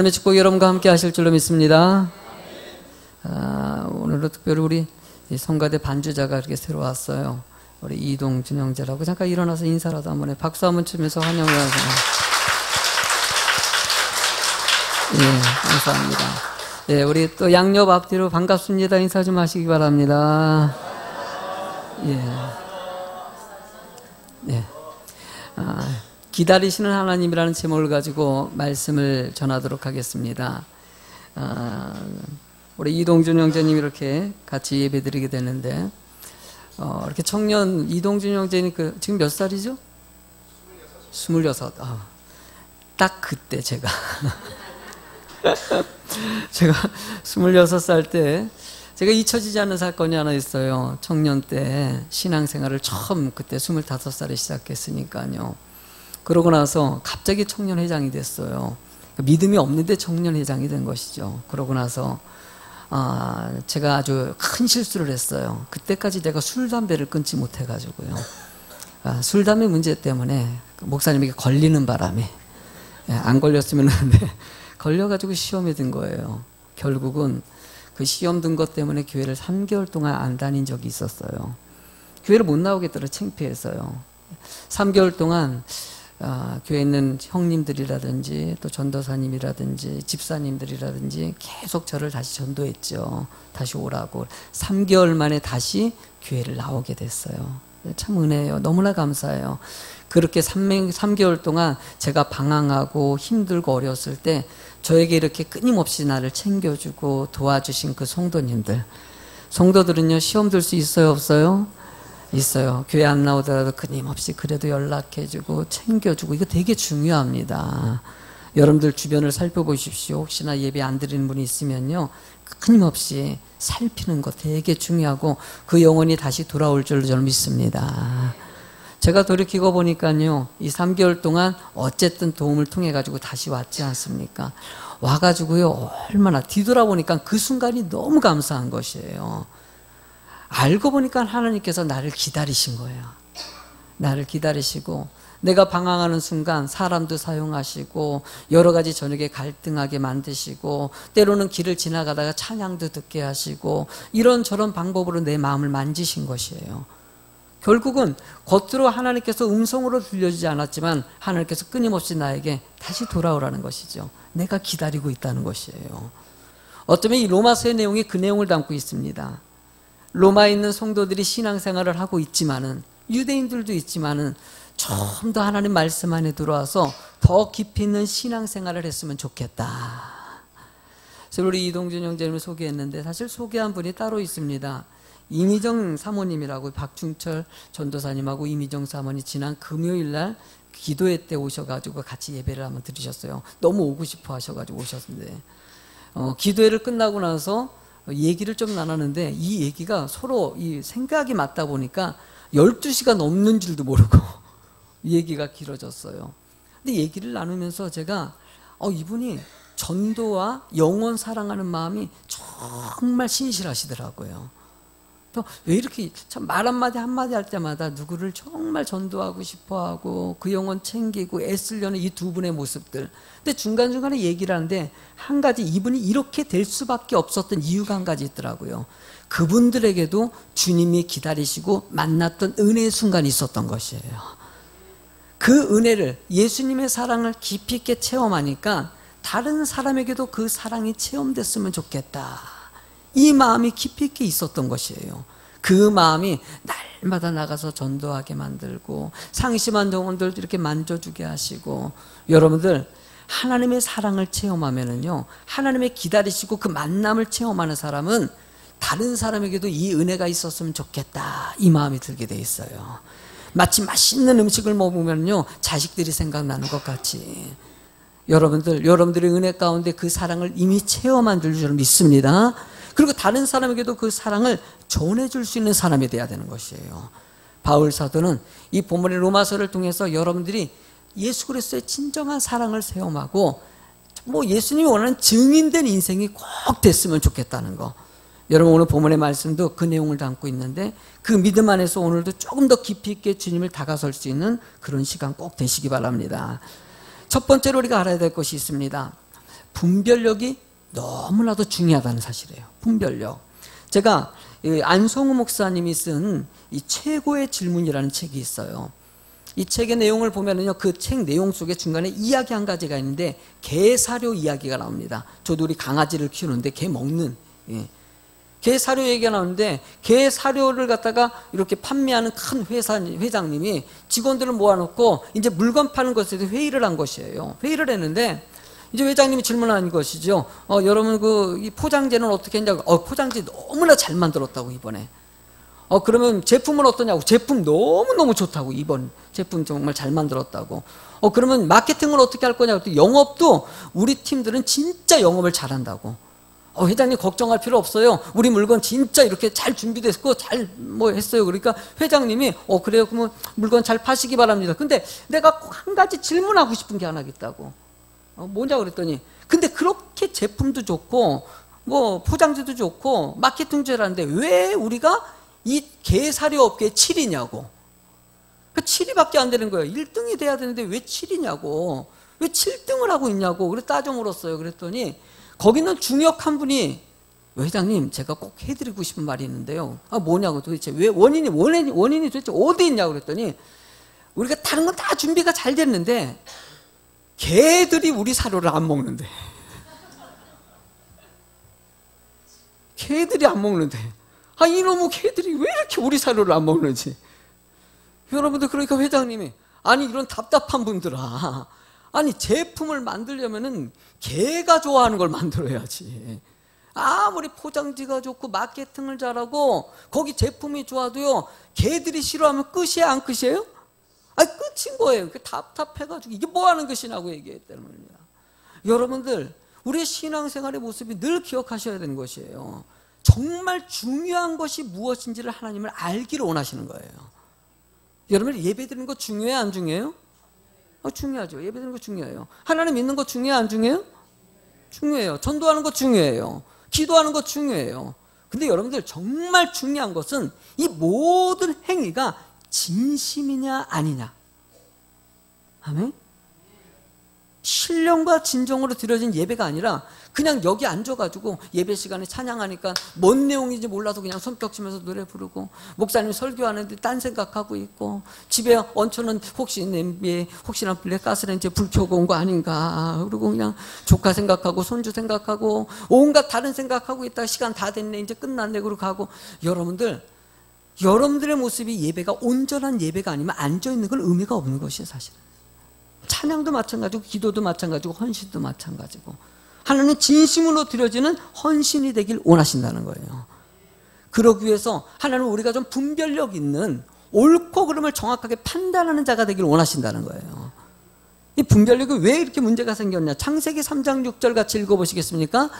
하나님의 축복 여러분과 함께 하실 줄로 믿습니다. 오늘도 특별히 우리 성가대 반주자가 이렇게 새로 왔어요. 우리 이동준 형제라고. 잠깐 일어나서 인사라도 한번 해. 박수 한번 치면서 환영을 하세요. 예, 감사합니다. 예, 우리 또 양옆 앞뒤로 반갑습니다. 인사 좀 하시기 바랍니다. 예. 예. 기다리시는 하나님이라는 제목을 가지고 말씀을 전하도록 하겠습니다. 우리 이동준 형제님 이렇게 같이 예배 드리게 되는데, 이렇게 청년 이동준 형제님 지금 몇 살이죠? 26. 딱 그때 제가 26살 때 제가 잊혀지지 않는 사건이 하나 있어요. 청년 때 신앙생활을 처음 그때 25살에 시작했으니까요. 그러고 나서 갑자기 청년회장이 됐어요. 믿음이 없는데 청년회장이 된 것이죠. 그러고 나서 제가 아주 큰 실수를 했어요. 그때까지 내가 술, 담배를 끊지 못해가지고요. 술, 담배 문제 때문에 목사님에게 걸리는 바람에, 안 걸렸으면 하는데 걸려가지고 시험에 든 거예요. 결국은 그 시험 든 것 때문에 교회를 3개월 동안 안 다닌 적이 있었어요. 교회를 못 나오겠더라, 창피해서요. 3개월 동안 교회에 있는 형님들이라든지 또 전도사님이라든지 집사님들이라든지 계속 저를 다시 전도했죠. 다시 오라고. 3개월 만에 다시 교회를 나오게 됐어요. 참 은혜예요. 너무나 감사해요. 그렇게 3개월 동안 제가 방황하고 힘들고 어려웠을 때 저에게 이렇게 끊임없이 나를 챙겨주고 도와주신 그 성도들은요, 시험 들 수 있어요, 없어요? 있어요. 교회 안 나오더라도 끊임없이 그래도 연락해주고 챙겨주고, 이거 되게 중요합니다. 여러분들 주변을 살펴보십시오. 혹시나 예배 안 드리는 분이 있으면요, 끊임없이 살피는 거 되게 중요하고 그 영혼이 다시 돌아올 줄로 저는 믿습니다. 제가 돌이키고 보니까요, 이 3개월 동안 어쨌든 도움을 통해 가지고 다시 왔지 않습니까? 와가지고요, 얼마나 뒤돌아보니까 그 순간이 너무 감사한 것이에요. 알고 보니까 하나님께서 나를 기다리신 거예요. 나를 기다리시고, 내가 방황하는 순간 사람도 사용하시고, 여러 가지 저녁에 갈등하게 만드시고, 때로는 길을 지나가다가 찬양도 듣게 하시고, 이런저런 방법으로 내 마음을 만지신 것이에요. 결국은 겉으로 하나님께서 음성으로 들려주지 않았지만 하나님께서 끊임없이 나에게 다시 돌아오라는 것이죠. 내가 기다리고 있다는 것이에요. 어쩌면 이 로마서의 내용이 그 내용을 담고 있습니다. 로마에 있는 성도들이 신앙생활을 하고 있지만은, 유대인들도 있지만은 좀 더 하나님 말씀 안에 들어와서 더 깊이 있는 신앙생활을 했으면 좋겠다. 그래서 우리 이동준 형제님을 소개했는데, 사실 소개한 분이 따로 있습니다. 이미정 사모님이라고, 박중철 전도사님하고 이미정 사모님 지난 금요일날 기도회 때 오셔가지고 같이 예배를 한번 드리셨어요. 너무 오고 싶어 하셔가지고 오셨는데, 기도회를 끝나고 나서 얘기를 좀 나눴는데, 이 얘기가 서로 이 생각이 맞다 보니까 12시가 넘는 줄도 모르고 얘기가 길어졌어요. 근데 얘기를 나누면서 제가 이분이 전도와 영혼 사랑하는 마음이 정말 신실하시더라고요. 또 왜 이렇게 참 말 한마디 한마디 할 때마다 누구를 정말 전도하고 싶어하고 그 영혼 챙기고 애쓰려는 이 두 분의 모습들. 근데 중간중간에 얘기를 하는데, 한 가지 이분이 이렇게 될 수밖에 없었던 이유가 한 가지 있더라고요. 그분들에게도 주님이 기다리시고 만났던 은혜의 순간이 있었던 것이에요. 그 은혜를, 예수님의 사랑을 깊이 있게 체험하니까 다른 사람에게도 그 사랑이 체험됐으면 좋겠다, 이 마음이 깊이 있게 있었던 것이에요. 그 마음이 날마다 나가서 전도하게 만들고, 상심한 영혼들도 이렇게 만져주게 하시고, 여러분들 하나님의 사랑을 체험하면은요, 하나님의 기다리시고 그 만남을 체험하는 사람은 다른 사람에게도 이 은혜가 있었으면 좋겠다, 이 마음이 들게 돼 있어요. 마치 맛있는 음식을 먹으면요, 자식들이 생각나는 것 같이 여러분들의 은혜 가운데 그 사랑을 이미 체험한 줄 저는 믿습니다. 그리고 다른 사람에게도 그 사랑을 전해줄 수 있는 사람이 돼야 되는 것이에요. 바울 사도는 이 본문의 로마서를 통해서 여러분들이 예수 그리스도의 진정한 사랑을 체험하고, 예수님이 원하는 증인된 인생이 꼭 됐으면 좋겠다는 거. 여러분, 오늘 본문의 말씀도 그 내용을 담고 있는데, 그 믿음 안에서 오늘도 조금 더 깊이 있게 주님을 다가설 수 있는 그런 시간 꼭 되시기 바랍니다. 첫 번째로 우리가 알아야 될 것이 있습니다. 분별력이 너무나도 중요하다는 사실이에요. 분별력. 제가 안성우 목사님이 쓴 이 최고의 질문이라는 책이 있어요. 이 책의 내용을 보면은요, 그 책 내용 속에 중간에 이야기 한 가지가 있는데 개 사료 이야기가 나옵니다. 저도 우리 강아지를 키우는데 개 먹는, 개 사료 얘기가 나오는데, 개 사료를 갖다가 이렇게 판매하는 큰 회장님이 직원들을 모아놓고 이제 물건 파는 것에 대해서 회의를 한 것이에요. 회의를 했는데 이제 회장님이 질문한 것이죠. 여러분 이 포장재는 어떻게 했냐고. 포장재 너무나 잘 만들었다고 이번에. 그러면 제품은 어떠냐고. 제품 너무너무 좋다고. 이번 제품 정말 잘 만들었다고. 그러면 마케팅을 어떻게 할 거냐고. 또 영업도 우리 팀들은 진짜 영업을 잘한다고. 회장님 걱정할 필요 없어요. 우리 물건 진짜 이렇게 잘 준비됐고 잘 했어요. 그러니까 회장님이 그래요. 그러면 물건 잘 파시기 바랍니다. 근데 내가 꼭 한 가지 질문하고 싶은 게 하나 있다고. 뭐냐고 그랬더니, 근데 그렇게 제품도 좋고 포장지도 좋고 마케팅도 잘하는데 왜 우리가 이 개사료 업계에 7위냐고. 7위밖에 안 되는 거예요. 1등이 돼야 되는데 왜 7위냐고. 왜 7등을 하고 있냐고. 그래서 따져 물었어요. 그랬더니 거기는 중역 한 분이, 회장님 제가 꼭 해드리고 싶은 말이 있는데요. 뭐냐고. 도대체 왜 원인이 도대체 어디 있냐고 그랬더니, 우리가 다른 건 다 준비가 잘 됐는데 개들이 우리 사료를 안 먹는데. 개들이 안 먹는데. 이놈의 개들이 왜 이렇게 우리 사료를 안 먹는지. 여러분들, 그러니까 회장님이, 아니 이런 답답한 분들아, 아니 제품을 만들려면은 개가 좋아하는 걸 만들어야지. 아무리 포장지가 좋고 마케팅을 잘하고 거기 제품이 좋아도요, 개들이 싫어하면 끝이야 안 끝이에요? 끝인 거예요. 답답해가지고 이게 뭐 하는 것이냐고 얘기했다는 겁니다. 여러분들, 우리의 신앙생활의 모습이 늘 기억하셔야 되는 것이에요. 정말 중요한 것이 무엇인지를 하나님을 알기를 원하시는 거예요. 여러분, 예배 드리는 거 중요해요, 안 중요해요? 중요하죠. 예배 드리는 거 중요해요. 하나님 믿는 거 중요해요, 안 중요해요? 중요해요. 전도하는 거 중요해요. 기도하는 거 중요해요. 근데 여러분들, 정말 중요한 것은 이 모든 행위가 진심이냐 아니냐. 아멘? 신령과 진정으로 드려진 예배가 아니라 그냥 여기 앉아가지고 예배 시간에 찬양하니까 뭔 내용인지 몰라도 그냥 손뼉 치면서 노래 부르고, 목사님 설교하는데 딴 생각하고 있고, 집에 얹혀는 혹시 냄비에 혹시나 블랙가스레인지에 불 켜고 온 거 아닌가, 그리고 그냥 조카 생각하고 손주 생각하고 온갖 다른 생각하고 있다가 시간 다 됐네, 이제 끝났네, 그러고 가고. 여러분들의 모습이 예배가 온전한 예배가 아니면 앉아있는 건 의미가 없는 것이에요. 사실은 찬양도 마찬가지고 기도도 마찬가지고 헌신도 마찬가지고, 하나님은 진심으로 드려지는 헌신이 되길 원하신다는 거예요. 그러기 위해서 하나님은 우리가 좀 분별력 있는, 옳고 그름을 정확하게 판단하는 자가 되길 원하신다는 거예요. 이 분별력이 왜 이렇게 문제가 생겼냐. 창세기 3장 6절 같이 읽어보시겠습니까?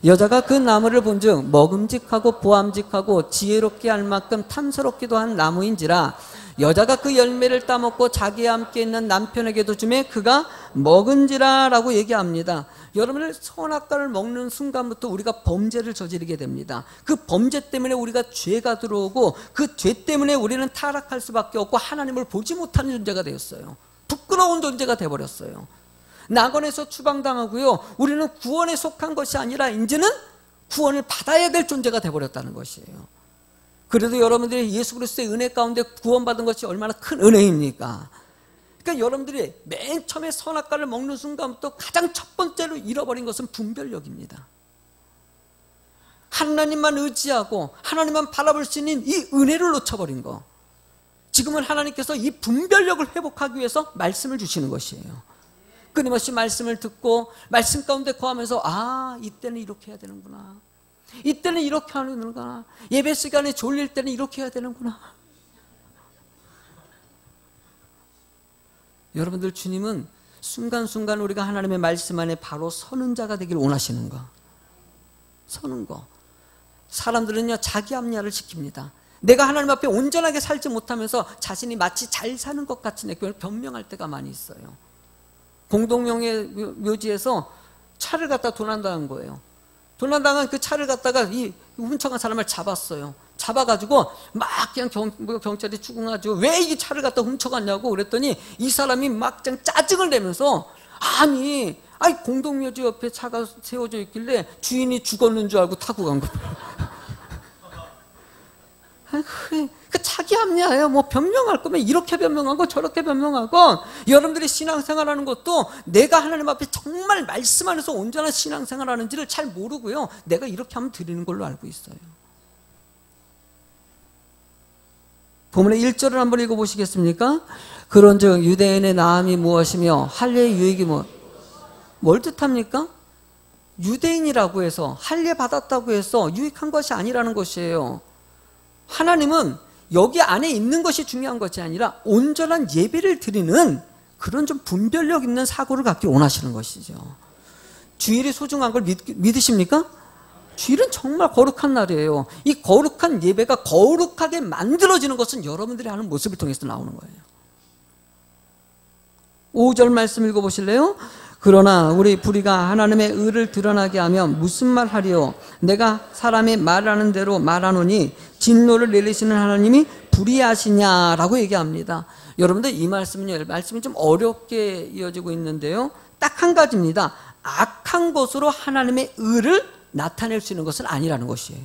여자가 그 나무를 본즉 먹음직하고 보암직하고 지혜롭게 할 만큼 탐스럽기도 한 나무인지라, 여자가 그 열매를 따먹고 자기와 함께 있는 남편에게도 주매 그가 먹은지라 라고 얘기합니다. 여러분들, 선악과를 먹는 순간부터 우리가 범죄를 저지르게 됩니다. 그 범죄 때문에 우리가 죄가 들어오고, 그 죄 때문에 우리는 타락할 수밖에 없고 하나님을 보지 못하는 존재가 되었어요. 부끄러운 존재가 되어버렸어요. 낙원에서 추방당하고요, 우리는 구원에 속한 것이 아니라 이제는 구원을 받아야 될 존재가 되어버렸다는 것이에요. 그래도 여러분들이 예수 그리스도의 은혜 가운데 구원받은 것이 얼마나 큰 은혜입니까? 그러니까 여러분들이 맨 처음에 선악과를 먹는 순간부터 가장 첫 번째로 잃어버린 것은 분별력입니다. 하나님만 의지하고 하나님만 바라볼 수 있는 이 은혜를 놓쳐버린 거. 지금은 하나님께서 이 분별력을 회복하기 위해서 말씀을 주시는 것이에요. 끊임없이 말씀을 듣고 말씀 가운데 거하면서, 이때는 이렇게 해야 되는구나, 이때는 이렇게 하는구나, 예배 시간에 졸릴 때는 이렇게 해야 되는구나. 여러분들, 주님은 순간순간 우리가 하나님의 말씀 안에 바로 서는 자가 되길 원하시는 거. 서는 거. 사람들은요, 자기 합리화를 시킵니다. 내가 하나님 앞에 온전하게 살지 못하면서 자신이 마치 잘 사는 것 같이 그걸 변명할 때가 많이 있어요. 공동명예 묘지에서 차를 갖다 도난당한 거예요. 도난당한 그 차를 갖다가 이 훔쳐간 사람을 잡았어요. 잡아가지고 막 그냥 경찰이 추궁하죠. 왜 이 차를 갖다 훔쳐갔냐고 그랬더니 이 사람이 막 짜증을 내면서, 아니 아이, 공동묘지 옆에 차가 세워져 있길래 주인이 죽었는 줄 알고 타고 간 거예요. 그래, 그 자기 합리화예요. 뭐 변명할 거면 이렇게 변명하고 저렇게 변명하고. 여러분들이 신앙생활하는 것도 내가 하나님 앞에 정말 말씀 안에서 온전한 신앙생활하는지를 잘 모르고요, 내가 이렇게 하면 드리는 걸로 알고 있어요. 본문의 1절을 한번 읽어보시겠습니까? 그런즉 유대인의 나음이 무엇이며 할례의 유익이 뭘 뜻합니까? 유대인이라고 해서 할례 받았다고 해서 유익한 것이 아니라는 것이에요. 하나님은 여기 안에 있는 것이 중요한 것이 아니라 온전한 예배를 드리는 그런 좀 분별력 있는 사고를 갖기 원하시는 것이죠. 주일이 소중한 걸 믿으십니까? 주일은 정말 거룩한 날이에요. 이 거룩한 예배가 거룩하게 만들어지는 것은 여러분들이 하는 모습을 통해서 나오는 거예요. 5절 말씀 읽어보실래요? 그러나 우리 불의가 하나님의 의를 드러나게 하면 무슨 말 하리요? 내가 사람의 말하는 대로 말하노니 진노를 내리시는 하나님이 불의하시냐라고 얘기합니다. 여러분들 이 말씀이 좀 어렵게 이어지고 있는데요, 딱 한 가지입니다. 악한 것으로 하나님의 의를 나타낼 수 있는 것은 아니라는 것이에요.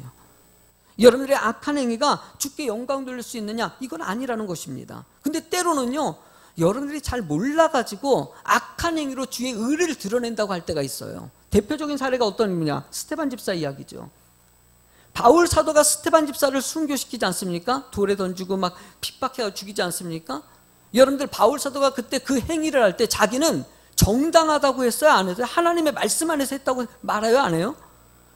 여러분들의 악한 행위가 주께 영광 돌릴 수 있느냐? 이건 아니라는 것입니다. 근데 때로는요, 여러분들이 잘 몰라가지고 악한 행위로 주의 의를 드러낸다고 할 때가 있어요. 대표적인 사례가 어떤 거냐? 스데반 집사 이야기죠. 바울 사도가 스데반 집사를 순교시키지 않습니까? 돌에 던지고 막 핍박해서 죽이지 않습니까? 여러분들 바울 사도가 그때 그 행위를 할 때 자기는 정당하다고 했어요? 안 했어요? 하나님의 말씀 안에서 했다고 말해요? 안 해요?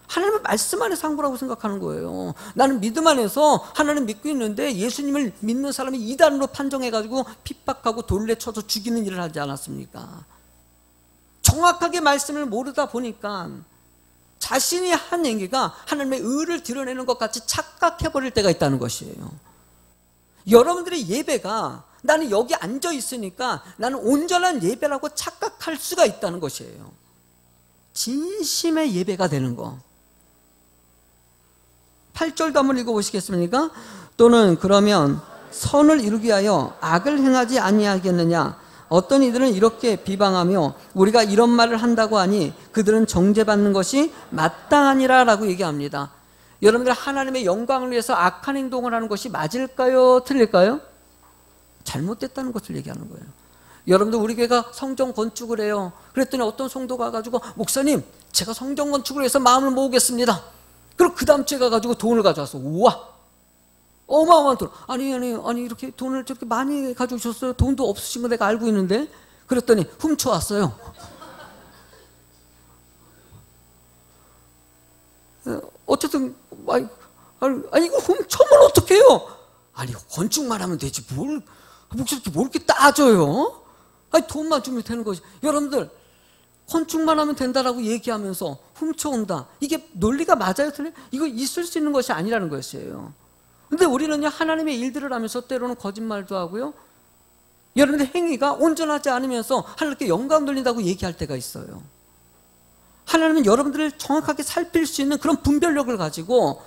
하나님의 말씀 안에서 한 거라고 생각하는 거예요. 나는 믿음 안에서 하나님 믿고 있는데 예수님을 믿는 사람이 이단으로 판정해가지고 핍박하고 돌에 쳐서 죽이는 일을 하지 않았습니까? 정확하게 말씀을 모르다 보니까 자신이 한 행위가 하나님의 의를 드러내는 것 같이 착각해버릴 때가 있다는 것이에요. 여러분들의 예배가 나는 여기 앉아 있으니까 나는 온전한 예배라고 착각할 수가 있다는 것이에요. 진심의 예배가 되는 거. 8절도 한번 읽어보시겠습니까? 또는 그러면 선을 이루기 위하여 악을 행하지 아니하겠느냐? 어떤 이들은 이렇게 비방하며 우리가 이런 말을 한다고 하니 그들은 정죄받는 것이 마땅하니라 라고 얘기합니다. 여러분들 하나님의 영광을 위해서 악한 행동을 하는 것이 맞을까요? 틀릴까요? 잘못됐다는 것을 얘기하는 거예요. 여러분들 우리 교회가 성전 건축을 해요. 그랬더니 어떤 성도가 가지고 목사님 제가 성전 건축을 해서 마음을 모으겠습니다. 그리고 그 다음 주에 가가지고 돈을 가져와서 우와 어마어마한 돈. 아니 이렇게 돈을 저렇게 많이 가져오셨어요? 돈도 없으신 거 내가 알고 있는데. 그랬더니 훔쳐왔어요. 어쨌든 아니 이거 훔쳐면 어떡해요? 아니 건축만 하면 되지 뭘 이렇게 따져요? 아니 돈만 주면 되는 거지. 여러분들 건축만 하면 된다라고 얘기하면서 훔쳐온다. 이게 논리가 맞아요? 틀려요? 이거 있을 수 있는 것이 아니라는 것이에요. 근데 우리는요 하나님의 일들을 하면서 때로는 거짓말도 하고요, 여러분들 행위가 온전하지 않으면서 하나님께 영광 돌린다고 얘기할 때가 있어요. 하나님은 여러분들을 정확하게 살필 수 있는 그런 분별력을 가지고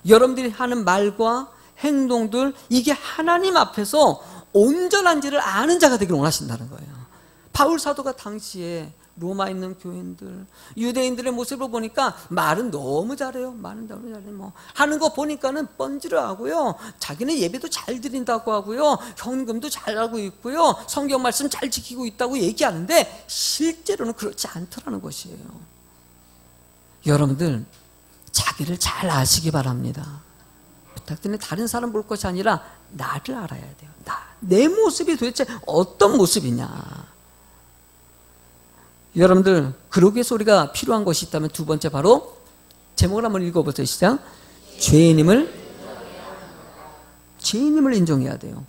여러분들이 하는 말과 행동들, 이게 하나님 앞에서 온전한지를 아는 자가 되기를 원하신다는 거예요. 바울 사도가 당시에 로마에 있는 교인들, 유대인들의 모습을 보니까 말은 너무 잘해요. 말은 너무 잘해요. 뭐 하는 거 보니까는 뻔지를 하고요, 자기는 예배도 잘 드린다고 하고요, 현금도 잘 하고 있고요, 성경 말씀 잘 지키고 있다고 얘기하는데 실제로는 그렇지 않더라는 것이에요. 여러분들 자기를 잘 아시기 바랍니다. 부탁드리는데 다른 사람 볼 것이 아니라 나를 알아야 돼요. 내 모습이 도대체 어떤 모습이냐. 여러분들 그러기 위해서 우리가 필요한 것이 있다면 두 번째 바로 제목을 한번 읽어보세요. 시작. 죄인임을 인정해야 돼요.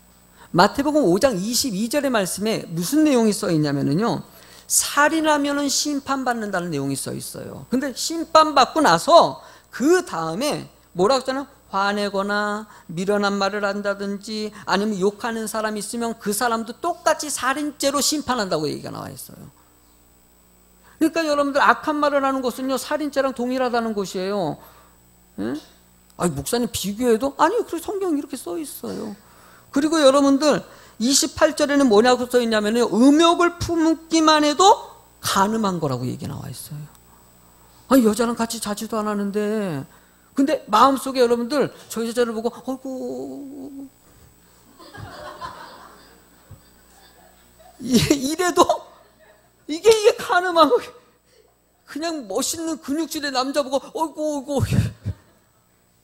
마태복음 5장 22절의 말씀에 무슨 내용이 써 있냐면요, 살인하면은 심판받는다는 내용이 써 있어요. 근데 심판받고 나서 그 다음에 뭐라고 했잖아요? 화내거나 미련한 말을 한다든지 아니면 욕하는 사람이 있으면 그 사람도 똑같이 살인죄로 심판한다고 얘기가 나와 있어요. 그러니까 여러분들 악한 말을 하는 것은요 살인죄랑 동일하다는 것이에요. 예? 아니 목사님 비교해도? 아니요, 그래서 성경이 이렇게 써 있어요. 그리고 여러분들 28절에는 뭐냐고 써 있냐면요, 음욕을 품기만 해도 간음한 거라고 얘기 나와 있어요. 아니, 여자랑 같이 자지도 않았는데, 근데 마음속에 여러분들 저 여자를 보고 어이구 이래도 이게 간음한 거. 그냥 멋있는 근육질의 남자 보고 어이구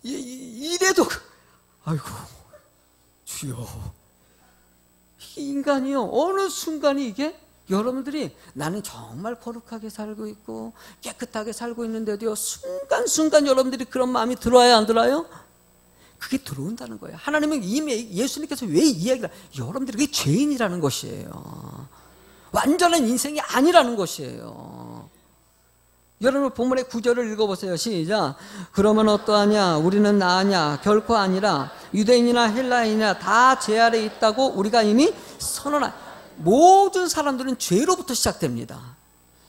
이래도 아이고 주여. 이 인간이요, 어느 순간이 이게 여러분들이 나는 정말 거룩하게 살고 있고 깨끗하게 살고 있는데도요, 순간순간 여러분들이 그런 마음이 들어와야 안 들어요? 그게 들어온다는 거예요. 하나님은 이미 예수님께서 왜 이야기를, 여러분들이 그게 죄인이라는 것이에요. 완전한 인생이 아니라는 것이에요. 여러분 본문의 9절을 읽어보세요. 시작. 그러면 어떠하냐? 우리는 나으냐? 결코 아니라 유대인이나 헬라인이나 다 죄 아래 있다고 우리가 이미 선언한. 모든 사람들은 죄로부터 시작됩니다.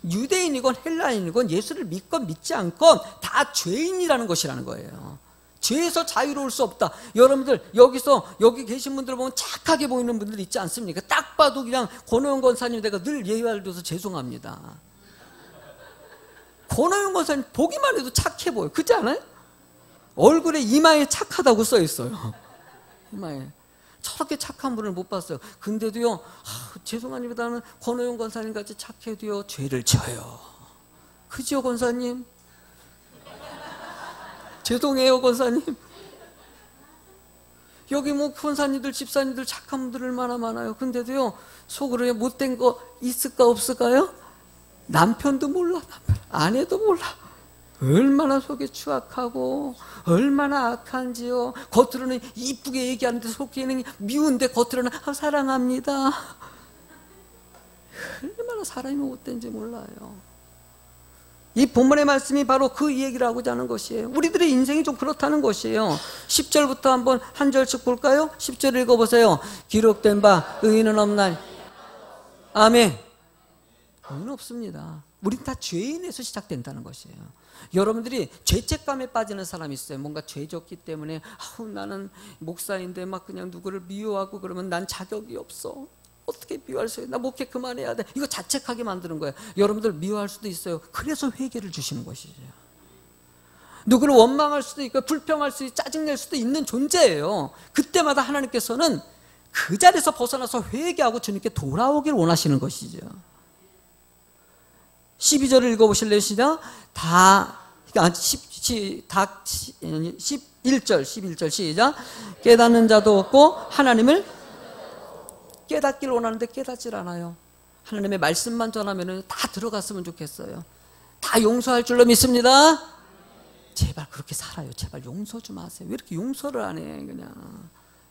유대인이건 헬라인이건 예수를 믿건 믿지 않건 다 죄인이라는 것이라는 거예요. 죄에서 자유로울 수 없다. 여러분들 여기 계신 분들 보면 착하게 보이는 분들 있지 않습니까? 딱 봐도 그냥 권호영 권사님, 내가 늘 예의를 들어서 죄송합니다. 권호영 권사님 보기만 해도 착해 보여. 그렇지 않아요? 얼굴에 이마에 착하다고 써 있어요. 이마에. 저렇게 착한 분을 못 봤어요. 근데도요, 죄송합니다. 나는 권호영 권사님 같이 착해도요, 죄를 져요. 그죠, 권사님? 죄송해요, 권사님. 여기 뭐 권사님들, 집사님들 착한 분들 얼마나 많아요. 근데도요, 속으로 못된 거 있을까 없을까요? 남편도 몰라, 아내도 몰라. 얼마나 속이 추악하고 얼마나 악한지요. 겉으로는 이쁘게 얘기하는데 속에는 미운데 겉으로는 사랑합니다. 얼마나 사람이 못된지 몰라요. 이 본문의 말씀이 바로 그 얘기를 하고자 하는 것이에요. 우리들의 인생이 좀 그렇다는 것이에요. 10절부터 한번 한 절씩 볼까요? 10절 읽어보세요. 기록된 바 의인은 없나니. 아멘. 의인 없습니다. 우린 다 죄인에서 시작된다는 것이에요. 여러분들이 죄책감에 빠지는 사람이 있어요. 뭔가 죄 졌기 때문에 나는 목사인데 막 그냥 누구를 미워하고 그러면 난 자격이 없어. 어떻게 미워할 수 있어? 나 목회 그만해야 돼. 이거 자책하게 만드는 거예요. 여러분들 미워할 수도 있어요. 그래서 회개를 주시는 것이죠. 누구를 원망할 수도 있고 불평할 수도 있고 짜증낼 수도 있는 존재예요. 그때마다 하나님께서는 그 자리에서 벗어나서 회개하고 주님께 돌아오길 원하시는 것이죠. 12절을 읽어보실래요? 시작. 11절 시작. 깨닫는 자도 없고 하나님을 깨닫길 원하는데 깨닫질 않아요. 하나님의 말씀만 전하면 다 들어갔으면 좋겠어요. 다 용서할 줄로 믿습니다. 제발 그렇게 살아요. 제발 용서 좀 하세요. 왜 이렇게 용서를 안 해? 그냥.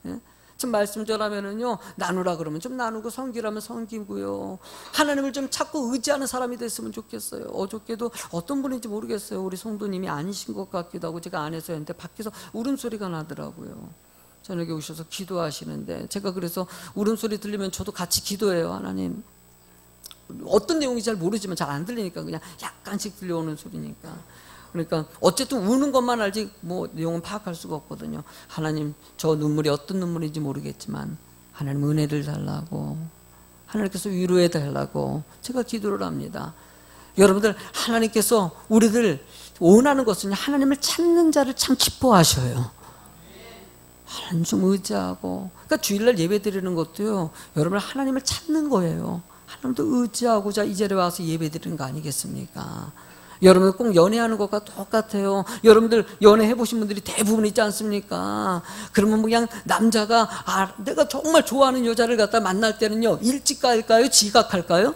예? 좀 말씀 전하면은요, 나누라 그러면 좀 나누고 섬기라면 섬기고요. 하나님을 좀 찾고 의지하는 사람이 됐으면 좋겠어요. 어저께도 어떤 분인지 모르겠어요. 우리 성도님이 아니신 것 같기도 하고 제가 안에서 했는데 밖에서 울음소리가 나더라고요. 저녁에 오셔서 기도하시는데 제가 그래서 울음소리 들리면 저도 같이 기도해요. 하나님, 어떤 내용인지 잘 모르지만 잘 안 들리니까 그냥 약간씩 들려오는 소리니까. 그러니까 어쨌든 우는 것만 알지 뭐 내용은 파악할 수가 없거든요. 하나님, 저 눈물이 어떤 눈물인지 모르겠지만 하나님 은혜를 달라고, 하나님께서 위로해 달라고 제가 기도를 합니다. 여러분들, 하나님께서 우리들 원하는 것은 하나님을 찾는 자를 참 기뻐하셔요. 하나님 좀 의지하고. 그러니까 주일날 예배 드리는 것도요, 여러분 하나님을 찾는 거예요. 하나님도 의지하고자 이 자리에 와서 예배 드리는 거 아니겠습니까? 여러분 꼭 연애하는 것과 똑같아요. 여러분들 연애해 보신 분들이 대부분 있지 않습니까? 그러면 그냥 남자가 내가 정말 좋아하는 여자를 갖다 만날 때는요, 일찍 갈까요? 지각할까요?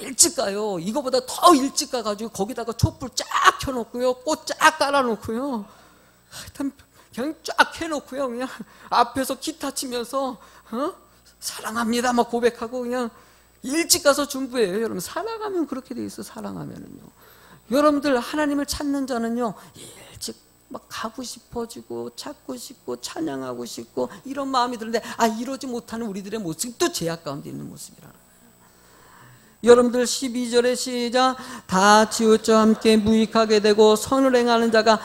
일찍 가요. 이거보다 더 일찍 가가지고 거기다가 촛불 쫙 켜놓고요, 꽃 쫙 깔아놓고요, 하여튼 그냥 쫙 해놓고요, 그냥 앞에서 기타 치면서 사랑합니다 막 고백하고 그냥 일찍 가서 중부해요. 여러분, 사랑하면 그렇게 돼 있어. 사랑하면은요. 여러분들 하나님을 찾는 자는요, 일찍 막 가고 싶어지고 찾고 싶고 찬양하고 싶고 이런 마음이 드는데 이러지 못하는 우리들의 모습이 또 죄악 가운데 있는 모습이라는 거예요. 여러분들 12절에 시작. 다 치우쳐 함께 무익하게 되고 선을 행하는 자가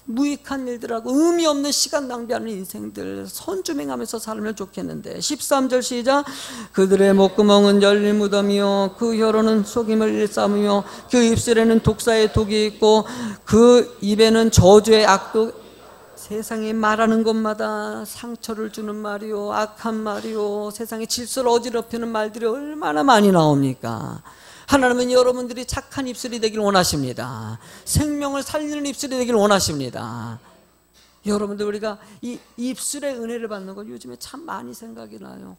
무익한 일들하고 의미 없는 시간 낭비하는 인생들 선주맹하면서 살면 좋겠는데 13절 시작. 그들의 목구멍은 열릴 무덤이요 그 혀로는 속임을 일삼으며 그 입술에는 독사의 독이 있고 그 입에는 저주의 악독. 세상에 말하는 것마다 상처를 주는 말이요 악한 말이요 세상의 질서를 어지럽히는 말들이 얼마나 많이 나옵니까? 하나님은 여러분들이 착한 입술이 되길 원하십니다. 생명을 살리는 입술이 되길 원하십니다. 여러분들 우리가 이 입술의 은혜를 받는 건 요즘에 참 많이 생각이 나요.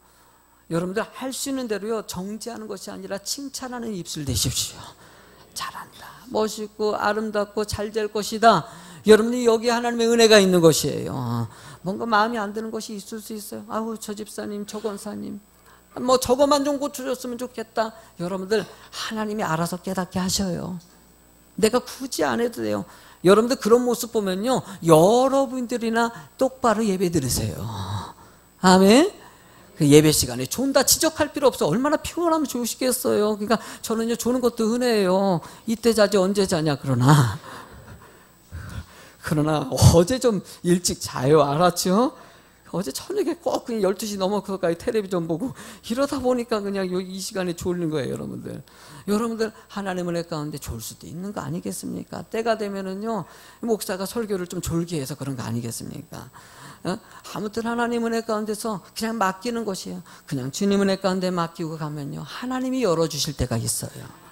여러분들 할 수 있는 대로요 정지하는 것이 아니라 칭찬하는 입술 되십시오. 잘한다, 멋있고 아름답고 잘 될 것이다. 여러분들이 여기 하나님의 은혜가 있는 것이에요. 뭔가 마음에 안 드는 것이 있을 수 있어요. 아우 저 집사님 저 권사님 뭐 저것만 좀 고쳐줬으면 좋겠다. 여러분들 하나님이 알아서 깨닫게 하셔요. 내가 굳이 안 해도 돼요. 여러분들 그런 모습 보면요 여러분들이나 똑바로 예배 드리세요. 아멘. 그 예배 시간에 존다 지적할 필요 없어. 얼마나 피곤하면 좋으시겠어요. 그러니까 저는요 조는 것도 흔해요. 이때 자지 언제 자냐. 그러나 어제 좀 일찍 자요. 알았죠? 어제 저녁에 꼭 그냥 12시 넘어서까지 텔레비전 보고 이러다 보니까 그냥 이 시간에 졸린 거예요. 여러분들 하나님 은혜 가운데 졸 수도 있는 거 아니겠습니까? 때가 되면은요 목사가 설교를 좀 졸게 해서 그런 거 아니겠습니까? 아무튼 하나님 은혜 가운데서 그냥 맡기는 것이에요. 그냥 주님 은혜 가운데 맡기고 가면요 하나님이 열어주실 때가 있어요.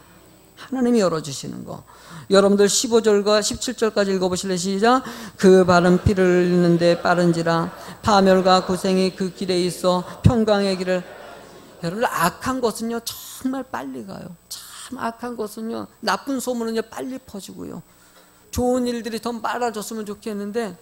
하나님이 열어주시는 거. 여러분들 15절과 17절까지 읽어보실래요? 시작. 그 발은 피를 흘리는데 빠른지라 파멸과 고생이 그 길에 있어 평강의 길을. 여러분들 악한 것은요 정말 빨리 가요. 참 악한 것은요 나쁜 소문은요 빨리 퍼지고요 좋은 일들이 더 많아졌으면 좋겠는데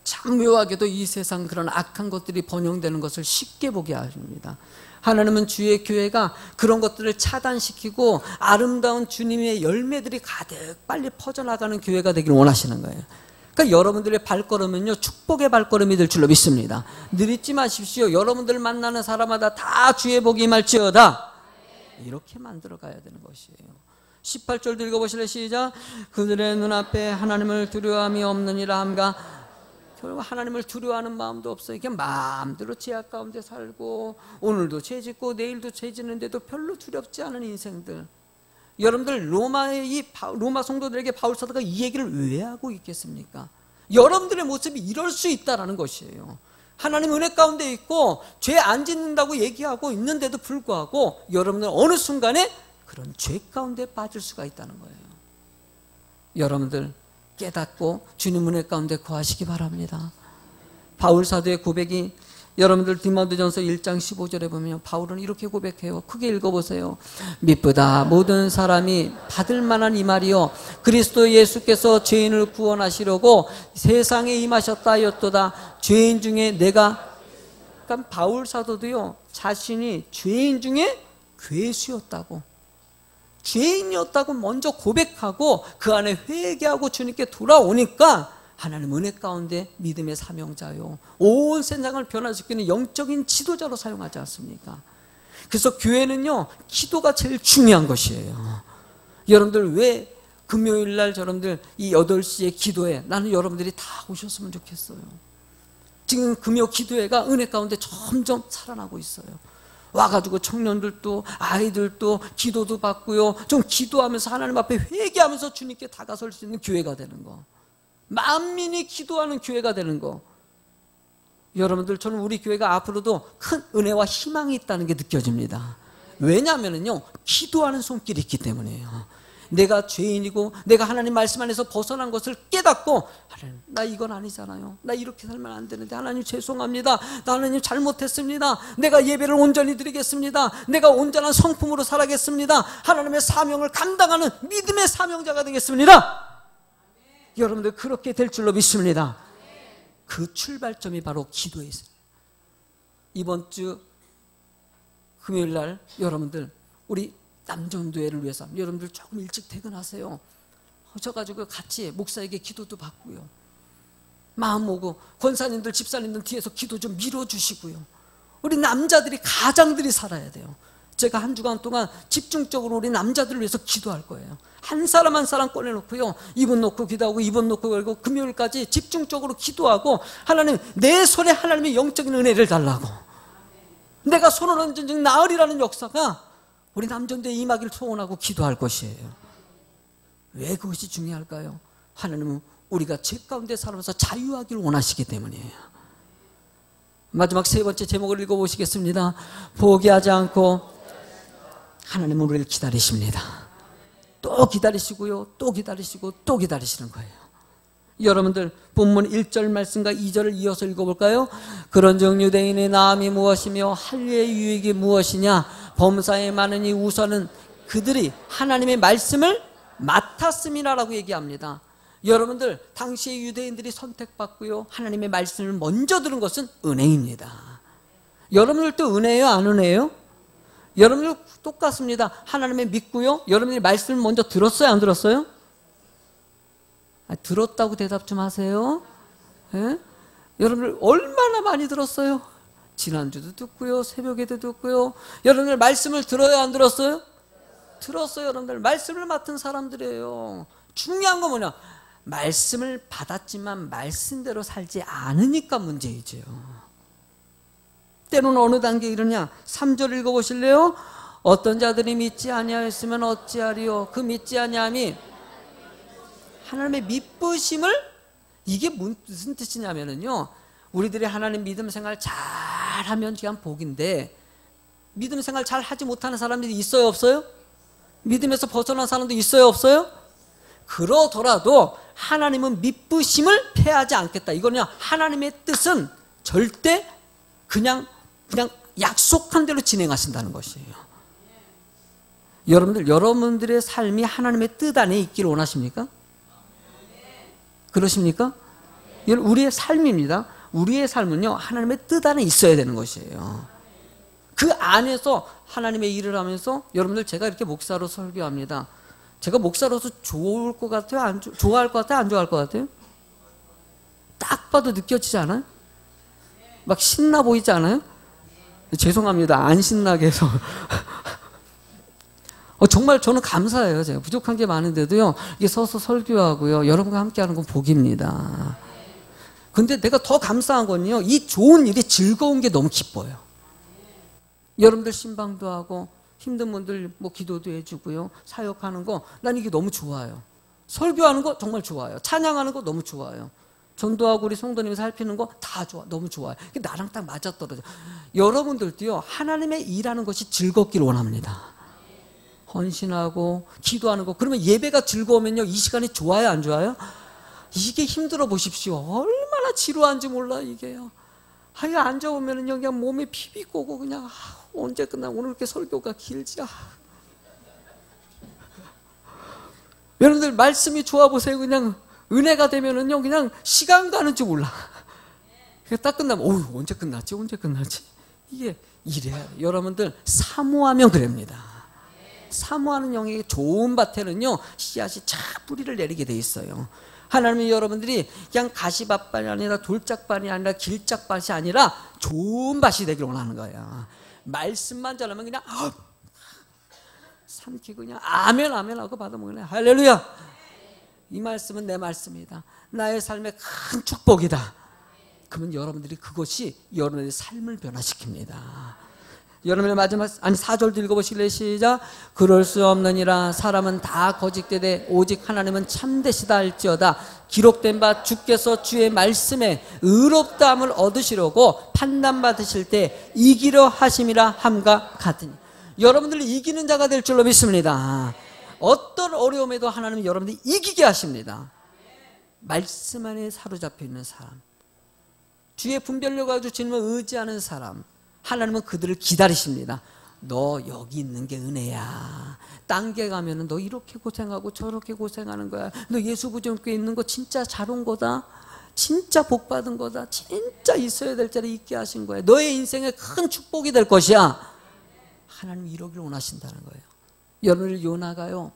참 묘하게도 이 세상 그런 악한 것들이 번영되는 것을 쉽게 보게 하십니다. 하나님은 주의 교회가 그런 것들을 차단시키고 아름다운 주님의 열매들이 가득 빨리 퍼져나가는 교회가 되길 원하시는 거예요. 그러니까 여러분들의 발걸음은요 축복의 발걸음이 될 줄로 믿습니다. 느리지 마십시오. 여러분들 만나는 사람마다 다 주의 복이 임할지어다. 이렇게 만들어 가야 되는 것이에요. 18절도 읽어보실래요? 시작. 그들의 눈앞에 하나님을 두려움이 없느니라 함과. 결국 하나님을 두려워하는 마음도 없어요. 그냥 마음대로 죄악 가운데 살고 오늘도 죄 짓고 내일도 죄 짓는데도 별로 두렵지 않은 인생들. 여러분들 로마 성도들에게 바울 사도가 이 얘기를 왜 하고 있겠습니까? 여러분들의 모습이 이럴 수 있다라는 것이에요. 하나님 은혜 가운데 있고 죄 안 짓는다고 얘기하고 있는데도 불구하고 여러분들 어느 순간에 그런 죄 가운데 빠질 수가 있다는 거예요. 여러분들 깨닫고 주님 은혜 가운데 거하시기 바랍니다. 바울 사도의 고백이 여러분들 디모데전서 1장 15절에 보면 바울은 이렇게 고백해요. 크게 읽어보세요. 미쁘다 모든 사람이 받을 만한 이 말이요 그리스도 예수께서 죄인을 구원하시려고 세상에 임하셨다 하였도다. 죄인 중에 내가. 그러니까 바울 사도도요 자신이 죄인 중에 괴수였다고, 죄인이었다고 먼저 고백하고 그 안에 회개하고 주님께 돌아오니까 하나님 은혜 가운데 믿음의 사명자요 온 세상을 변화시키는 영적인 지도자로 사용하지 않습니까? 그래서 교회는요 기도가 제일 중요한 것이에요. 여러분들 왜 금요일날 여러분들 이 8시에 기도회 나는 여러분들이 다 오셨으면 좋겠어요. 지금 금요 기도회가 은혜 가운데 점점 살아나고 있어요. 와가지고 청년들도 아이들도 기도도 받고요 좀 기도하면서 하나님 앞에 회개하면서 주님께 다가설 수 있는 교회가 되는 거, 만민이 기도하는 교회가 되는 거. 여러분들 저는 우리 교회가 앞으로도 큰 은혜와 희망이 있다는 게 느껴집니다. 왜냐하면요 기도하는 손길이 있기 때문이에요. 내가 죄인이고 내가 하나님 말씀 안에서 벗어난 것을 깨닫고 하나님 나 이건 아니잖아요. 나 이렇게 살면 안 되는데 하나님 죄송합니다. 나 하나님 잘못했습니다. 내가 예배를 온전히 드리겠습니다. 내가 온전한 성품으로 살아겠습니다. 하나님의 사명을 감당하는 믿음의 사명자가 되겠습니다. 여러분들 그렇게 될 줄로 믿습니다. 그 출발점이 바로 기도에 있어요. 이번 주 금요일 날 여러분들 우리 남전도회를 위해서 여러분들 조금 일찍 퇴근하세요. 오셔가지고 같이 목사에게 기도도 받고요 마음 모고 권사님들 집사님들 뒤에서 기도 좀 밀어주시고요 우리 남자들이 가장들이 살아야 돼요. 제가 한 주간 동안 집중적으로 우리 남자들을 위해서 기도할 거예요. 한 사람 한 사람 꺼내놓고요, 이분 놓고 기도하고 이분 놓고 그리고 금요일까지 집중적으로 기도하고, 하나님 내 손에 하나님의 영적인 은혜를 달라고, 내가 손을 얹은 나으리라는 역사가 우리 남전도에 임하기를 소원하고 기도할 것이에요. 왜 그것이 중요할까요? 하나님은 우리가 죄 가운데 살아서 자유하기를 원하시기 때문이에요. 마지막 세 번째 제목을 읽어보시겠습니다. 포기하지 않고 하나님은 우리를 기다리십니다. 또 기다리시고요, 또 기다리시고 또 기다리시는 거예요. 여러분들 본문 1절 말씀과 2절을 이어서 읽어볼까요? 그런즉 유대인의 나음이 무엇이며 할례의 유익이 무엇이냐? 범사에 많으니 우선은 그들이 하나님의 말씀을 맡았음이라라고 얘기합니다. 여러분들 당시의 유대인들이 선택받고요, 하나님의 말씀을 먼저 들은 것은 은혜입니다. 여러분들도 은혜예요, 안 은혜예요? 여러분들 똑같습니다. 하나님의 믿고요, 여러분들이 말씀을 먼저 들었어요, 안 들었어요? 들었다고 대답 좀 하세요. 예? 여러분들 얼마나 많이 들었어요? 지난주도 듣고요, 새벽에도 듣고요. 여러분들 말씀을 들어요, 안 들었어요? 들었어요. 여러분들 말씀을 맡은 사람들이에요. 중요한 건 뭐냐? 말씀을 받았지만 말씀대로 살지 않으니까 문제이죠. 때로는 어느 단계에 이러냐? 3절 읽어보실래요? 어떤 자들이 믿지 아니하였으면 어찌하리요? 그 믿지 아니함이 하나님의 믿으심을, 이게 무슨 뜻이냐면요, 우리들이 하나님 믿음 생활 잘하면 그냥 복인데, 믿음 생활 잘 하지 못하는 사람들이 있어요, 없어요? 믿음에서 벗어난 사람도 있어요, 없어요? 그러더라도 하나님은 믿으심을 패하지 않겠다. 이거는 하나님의 뜻은 절대 그냥 약속한 대로 진행하신다는 것이에요. 여러분들의 삶이 하나님의 뜻 안에 있기를 원하십니까? 그러십니까? 이건 우리의 삶입니다. 우리의 삶은요, 하나님의 뜻 안에 있어야 되는 것이에요. 그 안에서 하나님의 일을 하면서, 여러분들 제가 이렇게 목사로 설교합니다. 제가 목사로서 좋을 것 같아요? 좋아할 것 같아요? 안 좋아할 것 같아요? 딱 봐도 느껴지지 않아요? 막 신나 보이지 않아요? 죄송합니다. 안 신나게 해서. 정말 저는 감사해요. 제가 부족한 게 많은데도요, 이게 서서 설교하고요, 여러분과 함께 하는 건 복입니다. 근데 내가 더 감사한 건요, 이 좋은 일이 즐거운 게 너무 기뻐요. 여러분들 신방도 하고, 힘든 분들 뭐 기도도 해주고요, 사역하는 거, 난 이게 너무 좋아요. 설교하는 거 정말 좋아요. 찬양하는 거 너무 좋아요. 전도하고 우리 성도님이 살피는 거 다 좋아, 너무 좋아요. 나랑 딱 맞아떨어져. 여러분들도요, 하나님의 일하는 것이 즐겁기를 원합니다. 헌신하고 기도하는 거, 그러면 예배가 즐거우면요, 이 시간이 좋아요, 안 좋아요? 이게 힘들어 보십시오. 얼마나 지루한지 몰라 이게요. 하여 앉아보면은요, 그냥 몸에 피비 꼬고 그냥 언제 끝나, 오늘 이렇게 설교가 길지. 여러분들 말씀이 좋아 보세요. 그냥 은혜가 되면은요, 그냥 시간 가는 줄 몰라. 딱 끝나면 언제 끝났지? 이게 이래요. 여러분들 사모하면 그럽니다. 사모하는 영의 좋은 밭에는요, 씨앗이 착 뿌리를 내리게 돼 있어요. 하나님은 여러분들이 그냥 가시밭밭이 아니라 돌짝밭이 아니라 길짝밭이 아니라 좋은 밭이 되길 원하는 거예요. 말씀만 전하면 그냥 삼키고 그냥 아멘 하고 받아먹네. 할렐루야. 이 말씀은 내 말씀이다. 나의 삶의 큰 축복이다. 그러면 여러분들이 그것이 여러분의 삶을 변화시킵니다. 여러분의 마지막 4절도 읽어보실래요? 시작. 그럴 수 없느니라. 사람은 다 거짓되되 오직 하나님은 참되시다 할지어다. 기록된 바 주께서 주의 말씀에 의롭다함을 얻으시려고 판단받으실 때 이기려 하심이라 함과 같으니. 여러분들이 이기는 자가 될 줄로 믿습니다. 어떤 어려움에도 하나님은 여러분들이 이기게 하십니다. 말씀 안에 사로잡혀 있는 사람, 주의 분별력 가지고 주님을 의지하는 사람, 하나님은 그들을 기다리십니다. 너 여기 있는 게 은혜야. 딴 게 가면은 너 이렇게 고생하고 저렇게 고생하는 거야. 너 예수 구정교회 있는 거 진짜 잘 온 거다. 진짜 복 받은 거다. 진짜 있어야 될 자리에 있게 하신 거야. 너의 인생에 큰 축복이 될 것이야. 하나님이 이러길 원하신다는 거예요. 여러분들 요나가요,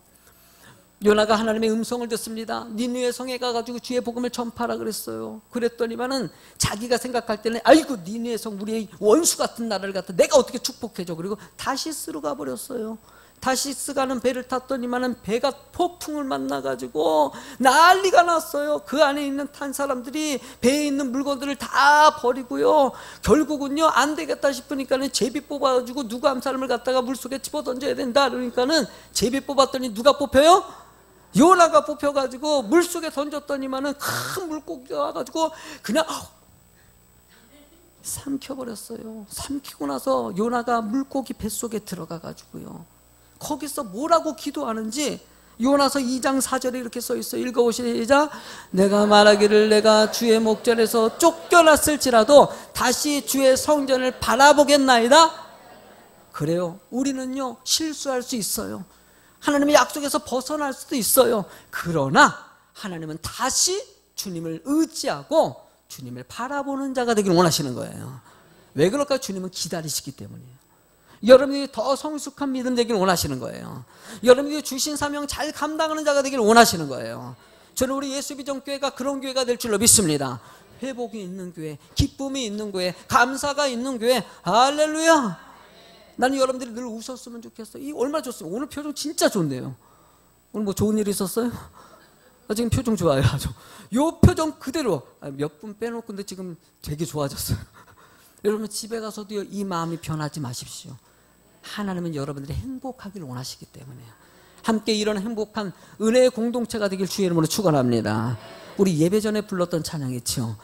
요나가 하나님의 음성을 듣습니다. 니느웨 성에 가가지고 주의 복음을 전파하라 그랬어요. 그랬더니만은 자기가 생각할 때는 아이고 니느웨 성 우리의 원수 같은 나라를 갖다 내가 어떻게 축복해줘. 그리고 다시스로 가버렸어요. 다시스 가는 배를 탔더니만은 배가 폭풍을 만나가지고 난리가 났어요. 그 안에 있는 탄 사람들이 배에 있는 물건들을 다 버리고요. 결국은요 안 되겠다 싶으니까는 제비 뽑아가지고 누구 한 사람을 갖다가 물속에 집어 던져야 된다. 그러니까는 제비 뽑았더니 누가 뽑혀요? 요나가 뽑혀가지고 물속에 던졌더니만은 큰 물고기가 와가지고 그냥 삼켜버렸어요. 삼키고 나서 요나가 물고기 뱃속에 들어가가지고요. 거기서 뭐라고 기도하는지 요나서 2장 4절에 이렇게 써있어요. 읽어보시자. 내가 말하기를 내가 주의 목전에서 쫓겨났을지라도 다시 주의 성전을 바라보겠나이다. 그래요. 우리는요 실수할 수 있어요. 하나님의 약속에서 벗어날 수도 있어요. 그러나 하나님은 다시 주님을 의지하고 주님을 바라보는 자가 되기를 원하시는 거예요. 왜 그럴까요? 주님은 기다리시기 때문이에요. 여러분이 더 성숙한 믿음 되기를 원하시는 거예요. 여러분이 주신 사명 잘 감당하는 자가 되기를 원하시는 거예요. 저는 우리 예수비전교회가 그런 교회가 될 줄로 믿습니다. 회복이 있는 교회, 기쁨이 있는 교회, 감사가 있는 교회. 할렐루야. 나는 여러분들이 늘 웃었으면 좋겠어. 이 얼마나 좋습니까? 오늘 표정 진짜 좋네요. 오늘 뭐 좋은 일 있었어요? 지금 표정 좋아요. 아주. 요 표정 그대로 몇 분 빼놓고 근데 지금 되게 좋아졌어요. 여러분 집에 가서도 이 마음이 변하지 마십시오. 하나님은 여러분들이 행복하기를 원하시기 때문에요. 함께 이런 행복한 은혜의 공동체가 되길 주의 이름으로 축원합니다. 우리 예배 전에 불렀던 찬양 있죠.